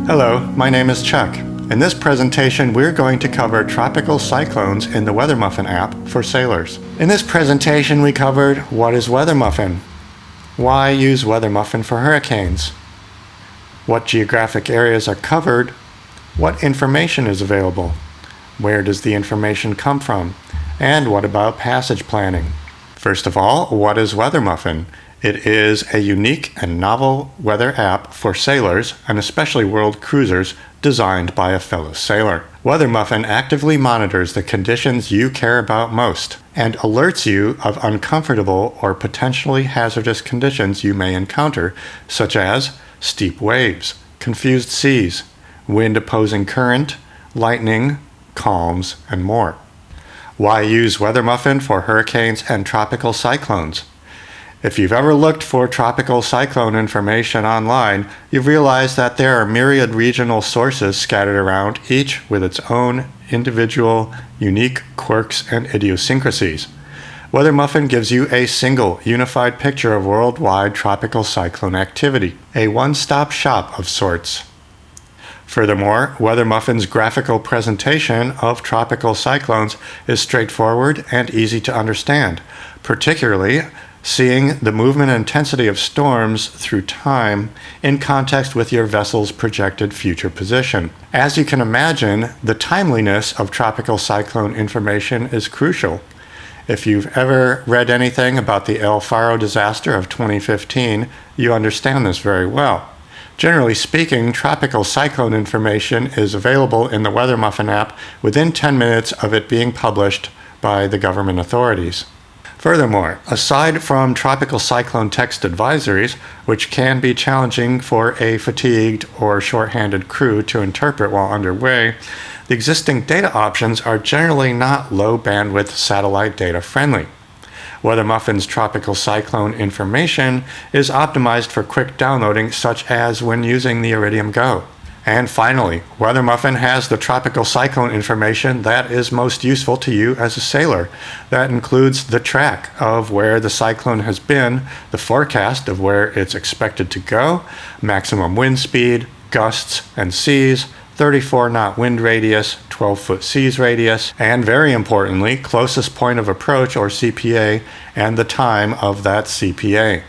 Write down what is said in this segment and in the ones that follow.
Hello, my name is Chuck. In this presentation, we're going to cover tropical cyclones in the Weathermuffin app for sailors. In this presentation, we covered what is Weathermuffin, why use Weathermuffin for hurricanes, what geographic areas are covered, what information is available, where does the information come from, and what about passage planning. First of all, what is Weathermuffin? It is a unique and novel weather app for sailors, and especially world cruisers, designed by a fellow sailor. Weathermuffin actively monitors the conditions you care about most and alerts you of uncomfortable or potentially hazardous conditions you may encounter, such as steep waves, confused seas, wind opposing current, lightning, calms, and more. Why use Weathermuffin for hurricanes and tropical cyclones? If you've ever looked for tropical cyclone information online, you've realized that there are myriad regional sources scattered around, each with its own individual, unique quirks and idiosyncrasies. Weathermuffin gives you a single, unified picture of worldwide tropical cyclone activity, a one-stop shop of sorts. Furthermore, Weathermuffin's graphical presentation of tropical cyclones is straightforward and easy to understand, particularly seeing the movement and intensity of storms through time in context with your vessel's projected future position. As you can imagine, the timeliness of tropical cyclone information is crucial. If you've ever read anything about the El Faro disaster of 2015, you understand this very well. Generally speaking, tropical cyclone information is available in the Weathermuffin app within 10 minutes of it being published by the government authorities. Furthermore, aside from tropical cyclone text advisories, which can be challenging for a fatigued or short-handed crew to interpret while underway, the existing data options are generally not low-bandwidth satellite data friendly. Weathermuffin's tropical cyclone information is optimized for quick downloading, such as when using the Iridium Go. And finally, Weathermuffin has the tropical cyclone information that is most useful to you as a sailor. That includes the track of where the cyclone has been, the forecast of where it's expected to go, maximum wind speed, gusts and seas, 34-knot wind radius, 12-foot seas radius, and very importantly, closest point of approach or CPA and the time of that CPA.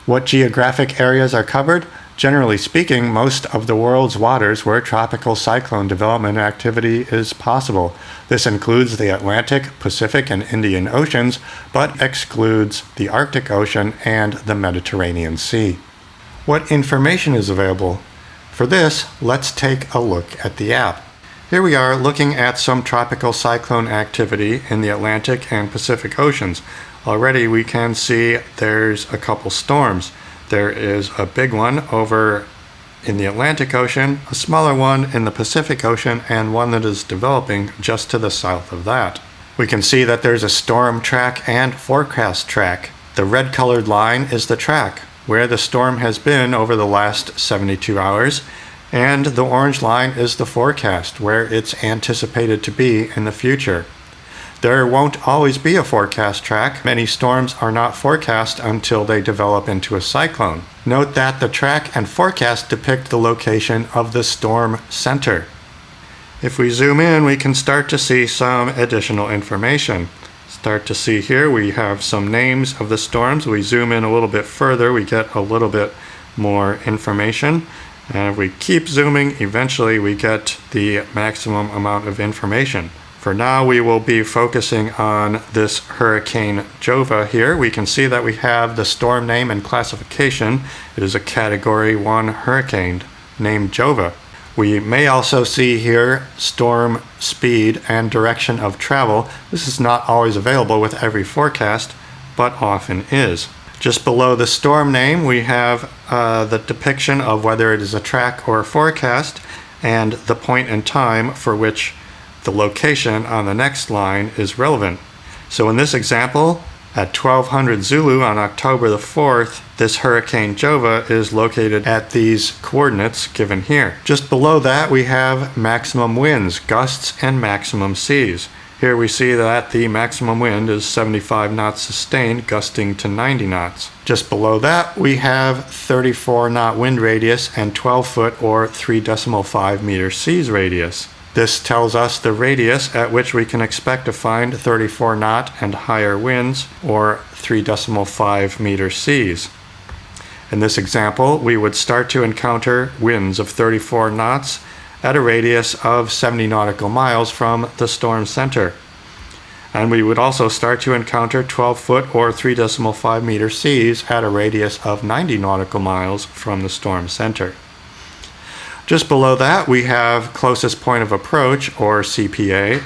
What geographic areas are covered? Generally speaking, most of the world's waters where tropical cyclone development activity is possible. This includes the Atlantic, Pacific, and Indian Oceans, but excludes the Arctic Ocean and the Mediterranean Sea. What information is available? For this, let's take a look at the app. Here we are looking at some tropical cyclone activity in the Atlantic and Pacific Oceans. Already we can see there's a couple storms. There is a big one over in the Atlantic Ocean, a smaller one in the Pacific Ocean, and one that is developing just to the south of that. We can see that there's a storm track and forecast track. The red colored line is the track, where the storm has been over the last 72 hours, and the orange line is the forecast, where it's anticipated to be in the future. There won't always be a forecast track. Many storms are not forecast until they develop into a cyclone. Note that the track and forecast depict the location of the storm center. If we zoom in, we can start to see some additional information. Start to see here we have some names of the storms. We zoom in a little bit further, we get a little bit more information. And if we keep zooming, eventually we get the maximum amount of information. For now, we will be focusing on this Hurricane Jova here. We can see that we have the storm name and classification. It is a Category 1 hurricane named Jova. We may also see here storm speed and direction of travel. This is not always available with every forecast, but often is. Just below the storm name, we have the depiction of whether it is a track or a forecast and the point in time for which the location on the next line is relevant. So in this example, at 1200 Zulu on October the 4th, this Hurricane Jova is located at these coordinates given here. Just below that, we have maximum winds, gusts, and maximum seas. Here we see that the maximum wind is 75 knots sustained, gusting to 90 knots. Just below that, we have 34 knot wind radius and 12 foot or 3.5 meter seas radius. This tells us the radius at which we can expect to find 34 knot and higher winds or 3.5 meter seas. In this example, we would start to encounter winds of 34 knots at a radius of 70 nautical miles from the storm center. And we would also start to encounter 12 foot or 3.5 meter seas at a radius of 90 nautical miles from the storm center. Just below that, we have closest point of approach, or CPA,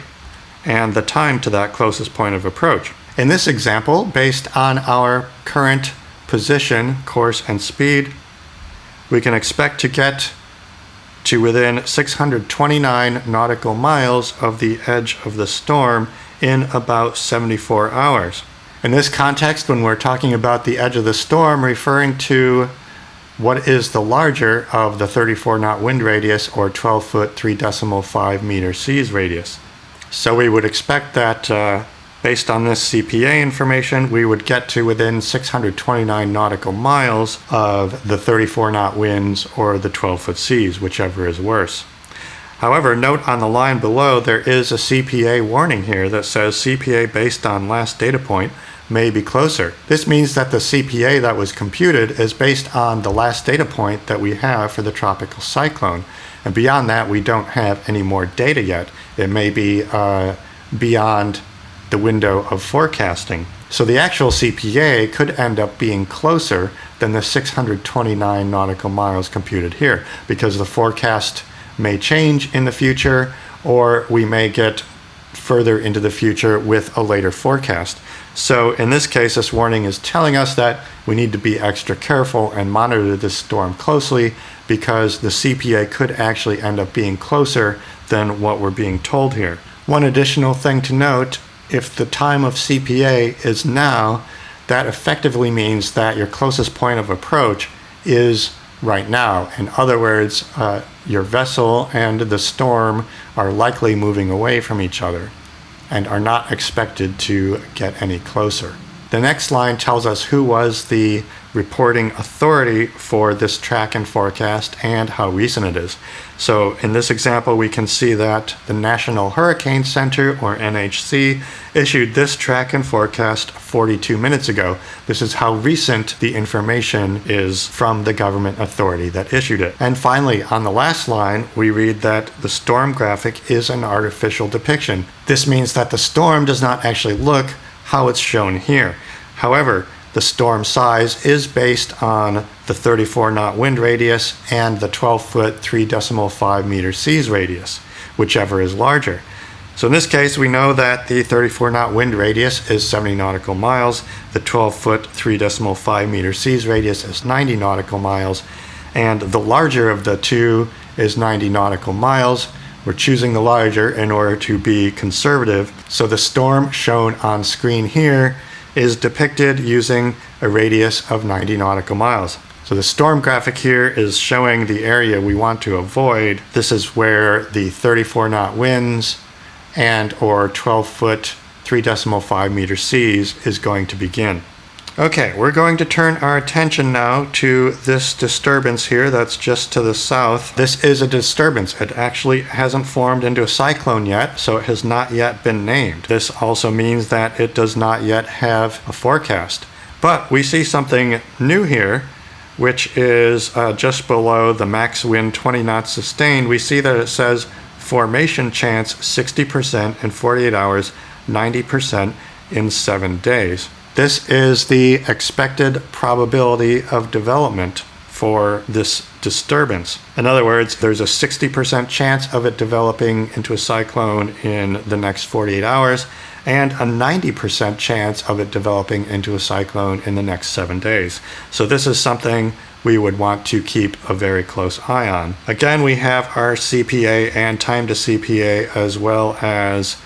and the time to that closest point of approach. In this example, based on our current position, course, and speed, we can expect to get to within 629 nautical miles of the edge of the storm in about 74 hours. In this context, when we're talking about the edge of the storm, referring to what is the larger of the 34 knot wind radius or 12 foot 3.5 meter seas radius. So we would expect that based on this CPA information, we would get to within 629 nautical miles of the 34 knot winds or the 12 foot seas, whichever is worse. However, note on the line below, there is a CPA warning here that says CPA based on last data point may be closer. This means that the CPA that was computed is based on the last data point that we have for the tropical cyclone. And beyond that, we don't have any more data yet. It may be beyond the window of forecasting. So the actual CPA could end up being closer than the 629 nautical miles computed here, because the forecast may change in the future, or we may get further into the future with a later forecast. So in this case, this warning is telling us that we need to be extra careful and monitor this storm closely, because the CPA could actually end up being closer than what we're being told here. One additional thing to note, if the time of CPA is now, that effectively means that your closest point of approach is right now. In other words, your vessel and the storm are likely moving away from each other and are not expected to get any closer. The next line tells us who was the reporting authority for this track and forecast and how recent it is. So in this example, we can see that the National Hurricane Center, or NHC, issued this track and forecast 42 minutes ago. This is how recent the information is from the government authority that issued it. And finally, on the last line, we read that the storm graphic is an artificial depiction. This means that the storm does not actually look how it's shown here. However, the storm size is based on the 34 knot wind radius and the 12 foot 3.5 meter seas radius, whichever is larger. So in this case, we know that the 34 knot wind radius is 70 nautical miles, the 12 foot 3.5 meter seas radius is 90 nautical miles, and the larger of the two is 90 nautical miles. We're choosing the larger in order to be conservative. So the storm shown on screen here is depicted using a radius of 90 nautical miles. So the storm graphic here is showing the area we want to avoid. This is where the 34 knot winds and or 12 foot 3.5 meter seas is going to begin. Okay, we're going to turn our attention now to this disturbance here that's just to the south. This is a disturbance. It actually hasn't formed into a cyclone yet, so it has not yet been named. This also means that it does not yet have a forecast. But we see something new here, which is just below the max wind 20 knots sustained. We see that it says formation chance 60% in 48 hours, 90% in 7 days. This is the expected probability of development for this disturbance. In other words, there's a 60% chance of it developing into a cyclone in the next 48 hours and a 90% chance of it developing into a cyclone in the next 7 days. So this is something we would want to keep a very close eye on. Again, we have our CPA and time to CPA, as well as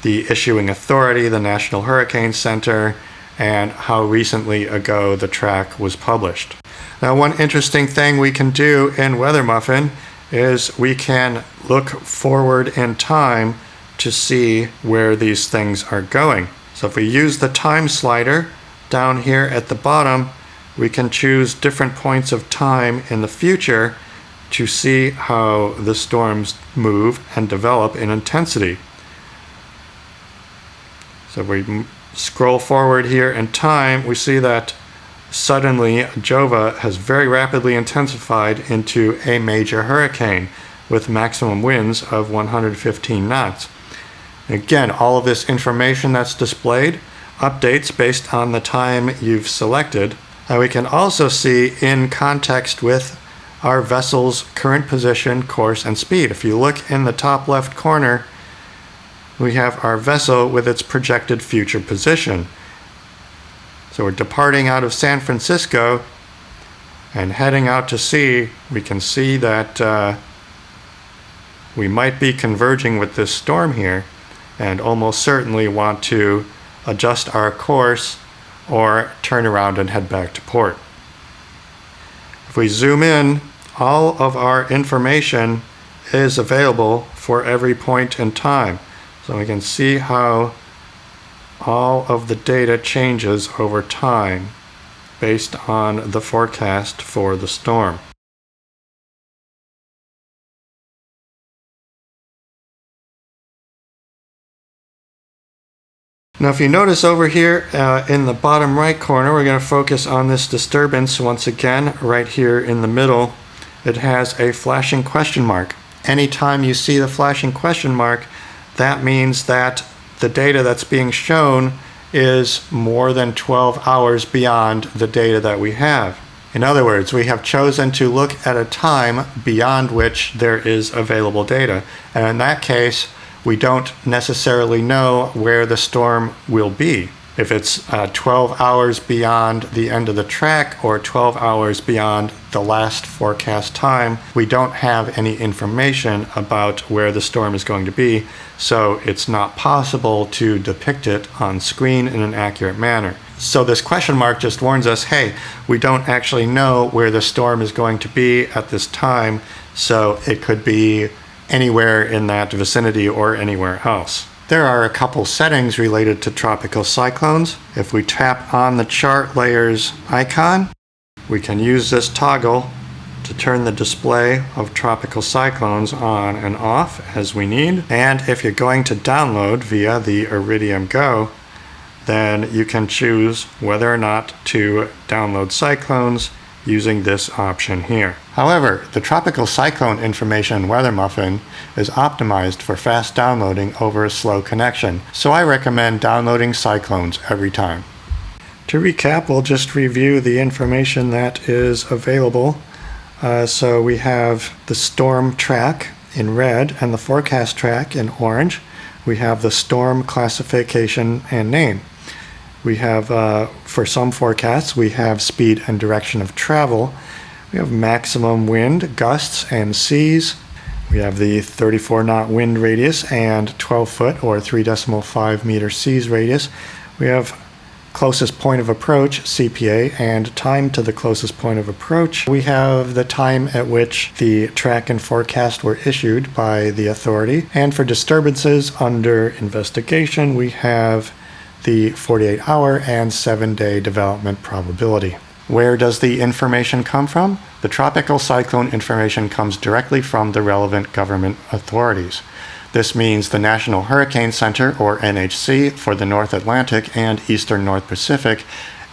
the issuing authority, the National Hurricane Center, and how recently ago the track was published. Now, one interesting thing we can do in Weathermuffin is we can look forward in time to see where these things are going. So if we use the time slider down here at the bottom, we can choose different points of time in the future to see how the storms move and develop in intensity. So if we scroll forward here in time, we see that suddenly Jova has very rapidly intensified into a major hurricane with maximum winds of 115 knots. Again, all of this information that's displayed updates based on the time you've selected. And we can also see in context with our vessel's current position, course, and speed. If you look in the top left corner, we have our vessel with its projected future position. So we're departing out of San Francisco and heading out to sea. We can see that we might be converging with this storm here and almost certainly want to adjust our course or turn around and head back to port. If we zoom in, all of our information is available for every point in time. So we can see how all of the data changes over time based on the forecast for the storm. Now if you notice over here in the bottom right corner, we're going to focus on this disturbance once again right here in the middle. It has a flashing question mark. Anytime you see the flashing question mark, that means that the data that's being shown is more than 12 hours beyond the data that we have. In other words, we have chosen to look at a time beyond which there is available data. And in that case, we don't necessarily know where the storm will be. If it's 12 hours beyond the end of the track or 12 hours beyond the last forecast time, we don't have any information about where the storm is going to be, so it's not possible to depict it on screen in an accurate manner. So this question mark just warns us, hey, we don't actually know where the storm is going to be at this time, so it could be anywhere in that vicinity or anywhere else. There are a couple settings related to tropical cyclones. If we tap on the chart layers icon, we can use this toggle to turn the display of tropical cyclones on and off as we need. And if you're going to download via the Iridium Go, then you can choose whether or not to download cyclones using this option here. However, the tropical cyclone information in Weathermuffin is optimized for fast downloading over a slow connection, so I recommend downloading cyclones every time. To recap, we'll just review the information that is available. So we have the storm track in red and the forecast track in orange. We have the storm classification and name. We have, for some forecasts, we have speed and direction of travel. We have maximum wind, gusts, and seas. We have the 34 knot wind radius and 12 foot or 3.5 meter seas radius. We have closest point of approach, CPA, and time to the closest point of approach. We have the time at which the track and forecast were issued by the authority. And for disturbances under investigation, we have the 48-hour and 7-day development probability. Where does the information come from? The tropical cyclone information comes directly from the relevant government authorities. This means the National Hurricane Center, or NHC, for the North Atlantic and Eastern North Pacific,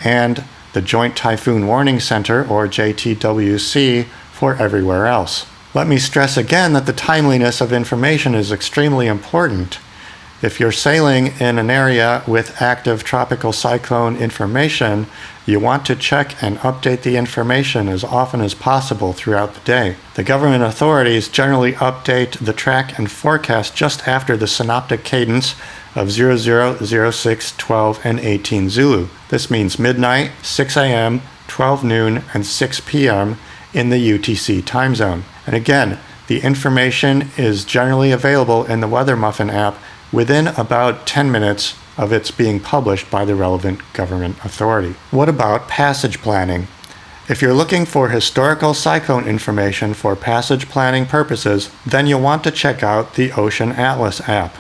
and the Joint Typhoon Warning Center, or JTWC, for everywhere else. Let me stress again that the timeliness of information is extremely important. If you're sailing in an area with active tropical cyclone information, you want to check and update the information as often as possible throughout the day. The government authorities generally update the track and forecast just after the synoptic cadence of 00, 06, 12, and 18 Zulu. This means midnight, 6 a.m., 12 noon, and 6 p.m. in the UTC time zone. And again, the information is generally available in the Weathermuffin app within about 10 minutes of its being published by the relevant government authority. What about passage planning? If you're looking for historical cyclone information for passage planning purposes, then you'll want to check out the Ocean Atlas app.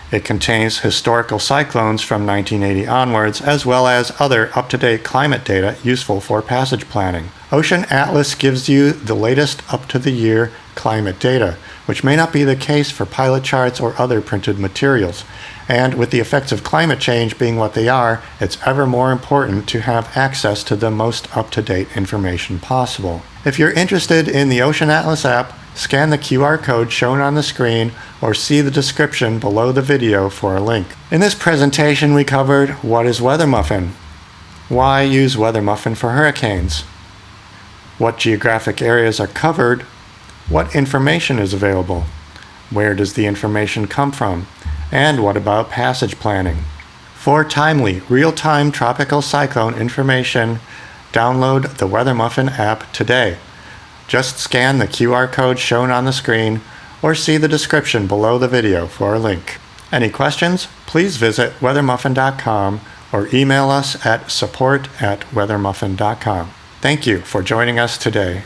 It contains historical cyclones from 1980 onwards, as well as other up-to-date climate data useful for passage planning. Ocean Atlas gives you the latest up-to-the-year climate data, which may not be the case for pilot charts or other printed materials. And with the effects of climate change being what they are, it's ever more important to have access to the most up-to-date information possible. If you're interested in the Ocean Atlas app, scan the QR code shown on the screen or see the description below the video for a link. In this presentation, we covered what is Weathermuffin, why use Weathermuffin for hurricanes, what geographic areas are covered, what information is available, where does the information come from, and what about passage planning. For timely, real-time tropical cyclone information, download the Weathermuffin app today. Just scan the QR code shown on the screen or see the description below the video for a link. Any questions? Please visit weathermuffin.com or email us at support@weathermuffin.com. Thank you for joining us today.